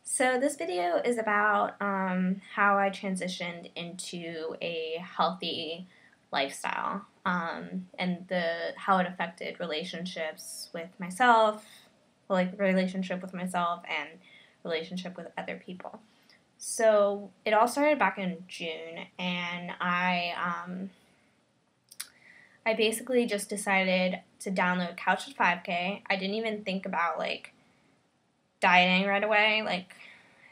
So this video is about how I transitioned into a healthy lifestyle and how it affected relationships with myself, like relationship with myself and relationship with other people. So it all started back in June, and I basically just decided to download Couch to 5K. I didn't even think about dieting right away. Like,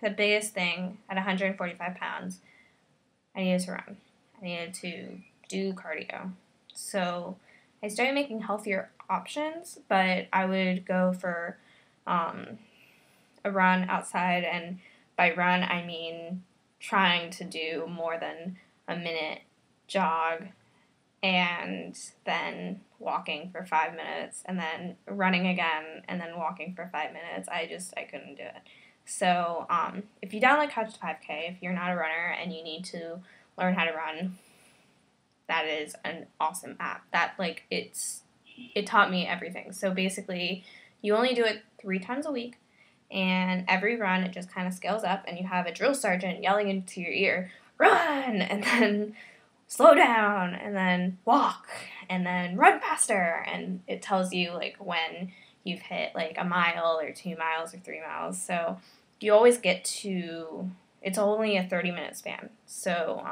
the biggest thing at 145 pounds, I needed to run. I needed to do cardio. So I started making healthier options, but I would go for a run outside, and by run I mean trying to do more than a minute jog and then walking for 5 minutes and then running again and then walking for 5 minutes. I couldn't do it. So if you download Couch to 5K, if you're not a runner and you need to learn how to run, that is an awesome app. It taught me everything. So basically, you only do it 3 times a week, and every run it just kind of scales up, and you have a drill sergeant yelling into your ear, "Run!" and then slow down, and then walk, and then run faster, and it tells you when you've hit a mile or 2 miles or 3 miles. So you always get to, it's only a 30-minute span. So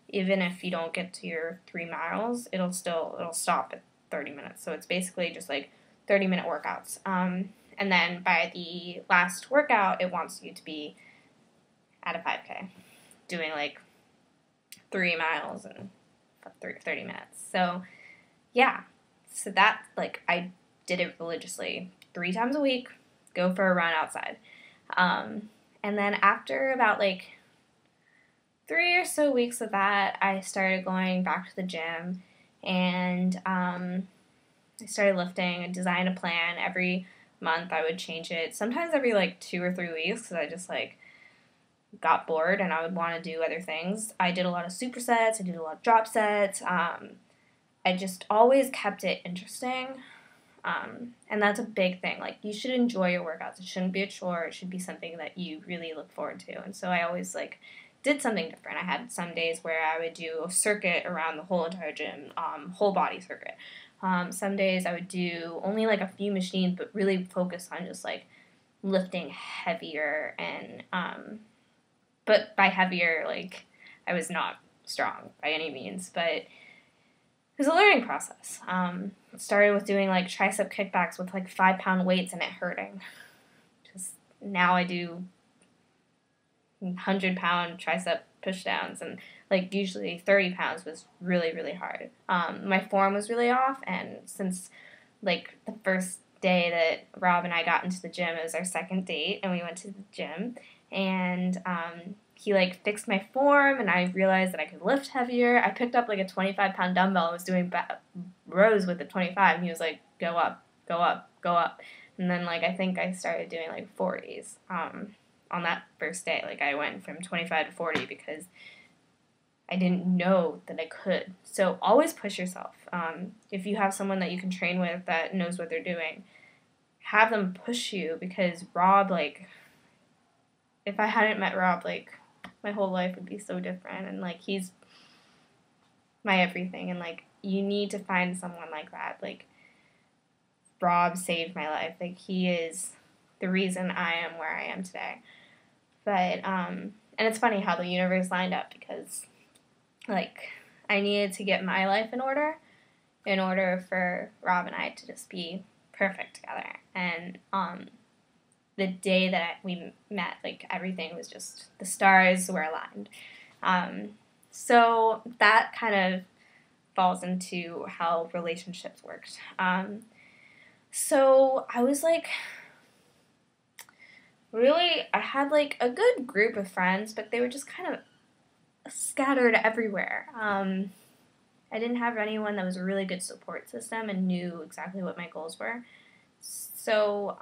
even if you don't get to your 3 miles, it'll stop at 30 minutes. So it's basically just 30-minute workouts. And then by the last workout, it wants you to be at a 5K, doing 3 miles in 30 minutes. So yeah, so that I did it religiously 3 times a week, go for a run outside. And then after about 3 or so weeks of that, I started going back to the gym, and I started lifting. I designed a plan. Every month I would change it, sometimes every 2 or 3 weeks, because I just got bored and I would want to do other things. I did a lot of supersets, I did a lot of drop sets. I just always kept it interesting. And that's a big thing. You should enjoy your workouts. It shouldn't be a chore. It should be something that you really look forward to. And so I always did something different. I had some days where I would do a circuit around the whole entire gym, whole body circuit. Some days I would do only a few machines, but really focus on just lifting heavier. And but by heavier, I was not strong by any means, but it was a learning process. It started with doing tricep kickbacks with 5-pound weights and it hurting. Just now I do 100-pound tricep pushdowns, and usually 30 pounds was really, really hard. My form was really off, and since the first day that Rob and I got into the gym, it was our second date, and we went to the gym, and he fixed my form, and I realized that I could lift heavier. I picked up a 25-pound dumbbell and was doing rows with the 25, and he was like, go up, go up, go up. And then I think I started doing 40s on that first day. I went from 25 to 40 because I didn't know that I could. So always push yourself. If you have someone that you can train with that knows what they're doing, have them push you, because Rob, if I hadn't met Rob, my whole life would be so different, and he's my everything, and you need to find someone like that. Rob saved my life. He is the reason I am where I am today. But and it's funny how the universe lined up, because I needed to get my life in order for Rob and I to just be perfect together. And the day that we met, everything was just, the stars were aligned. So that kind of falls into how relationships worked. So I was really, I had a good group of friends, but they were just kind of scattered everywhere. I didn't have anyone that was a really good support system and knew exactly what my goals were. So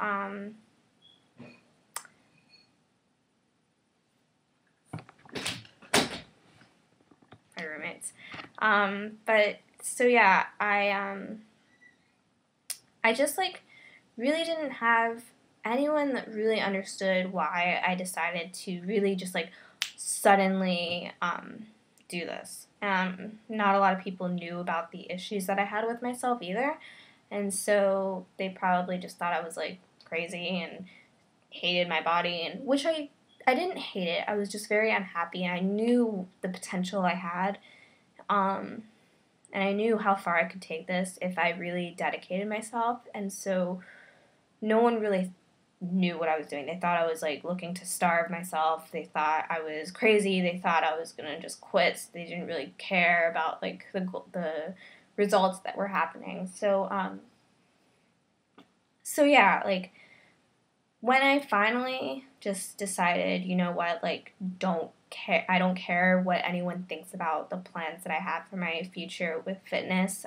my roommates. But so yeah, I just really didn't have anyone that really understood why I decided to really just like suddenly do this. Not a lot of people knew about the issues that I had with myself either, and so they probably just thought I was like crazy and hated my body, and which I didn't hate it. I was just very unhappy, and I knew the potential I had, and I knew how far I could take this if I really dedicated myself. And so no one really knew what I was doing. They thought I was like looking to starve myself. They thought I was crazy. They thought I was gonna just quit. They didn't really care about like the results that were happening. So yeah, like when I finally just decided, you know what, like I don't care what anyone thinks about the plans that I have for my future with fitness.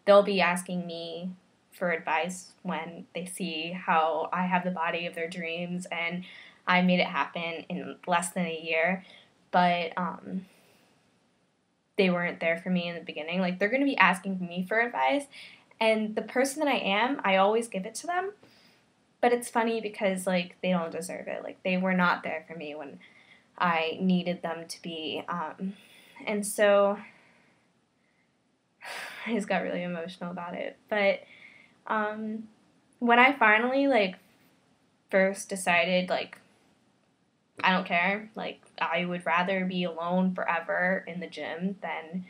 They'll be asking me for advice when they see how I have the body of their dreams and I made it happen in less than a year. But they weren't there for me in the beginning. Like, they're going to be asking me for advice, and the person that I am, I always give it to them. But it's funny because, like, they don't deserve it. Like, they were not there for me when I needed them to be. And so I just got really emotional about it. But when I finally, like, first decided, like, I don't care, like, I would rather be alone forever in the gym than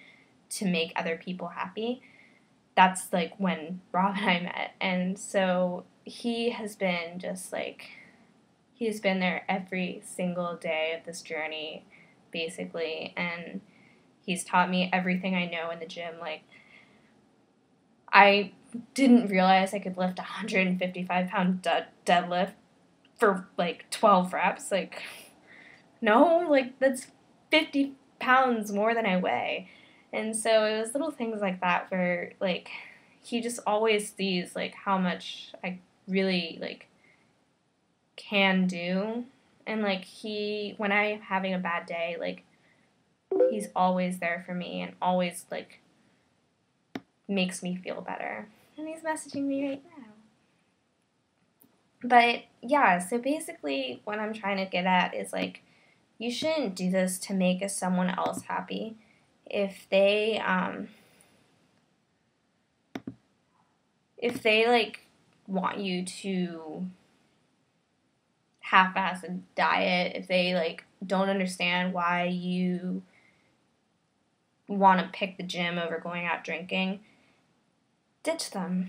to make other people happy, that's, like, when Rob and I met. And so he has been just, like, he's been there every single day of this journey, basically, and he's taught me everything I know in the gym. Like, I didn't realize I could lift a 155-pound deadlift for, like, 12 reps. Like, no, like, that's 50 pounds more than I weigh. And so it was little things like that where, like, he just always sees, like, how much I really, like, can do. And, like, when I'm having a bad day, like, he's always there for me and always, like, makes me feel better. And he's messaging me right now. But, yeah, so basically what I'm trying to get at is, like, you shouldn't do this to make someone else happy. If they, like, want you to half-ass a diet, if they, like, don't understand why you want to pick the gym over going out drinking, ditch them.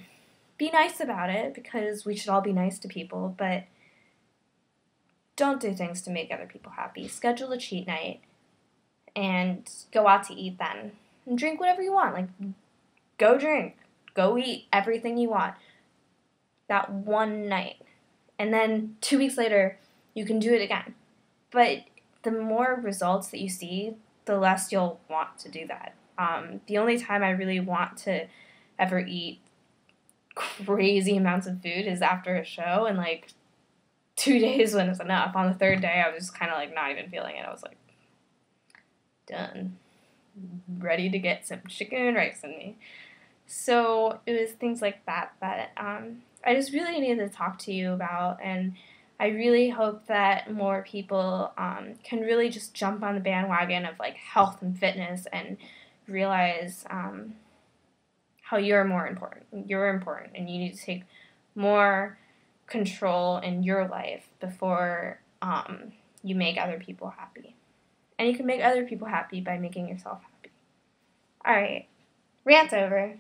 Be nice about it, because we should all be nice to people, but don't do things to make other people happy. Schedule a cheat night and go out to eat then. And drink whatever you want. Like, go drink. Go eat everything you want. That one night. And then 2 weeks later, you can do it again. But the more results that you see, the less you'll want to do that. The only time I really want to ever eat crazy amounts of food is after a show, and, like, 2 days when it's enough. On the third day, I was kind of, like, not even feeling it. I was like, done. Ready to get some chicken and rice in me. So it was things like that I just really needed to talk to you about, and I really hope that more people can really just jump on the bandwagon of, like, health and fitness and realize how you're more important. You're important, and you need to take more control in your life before you make other people happy. And you can make other people happy by making yourself happy. All right, rant over.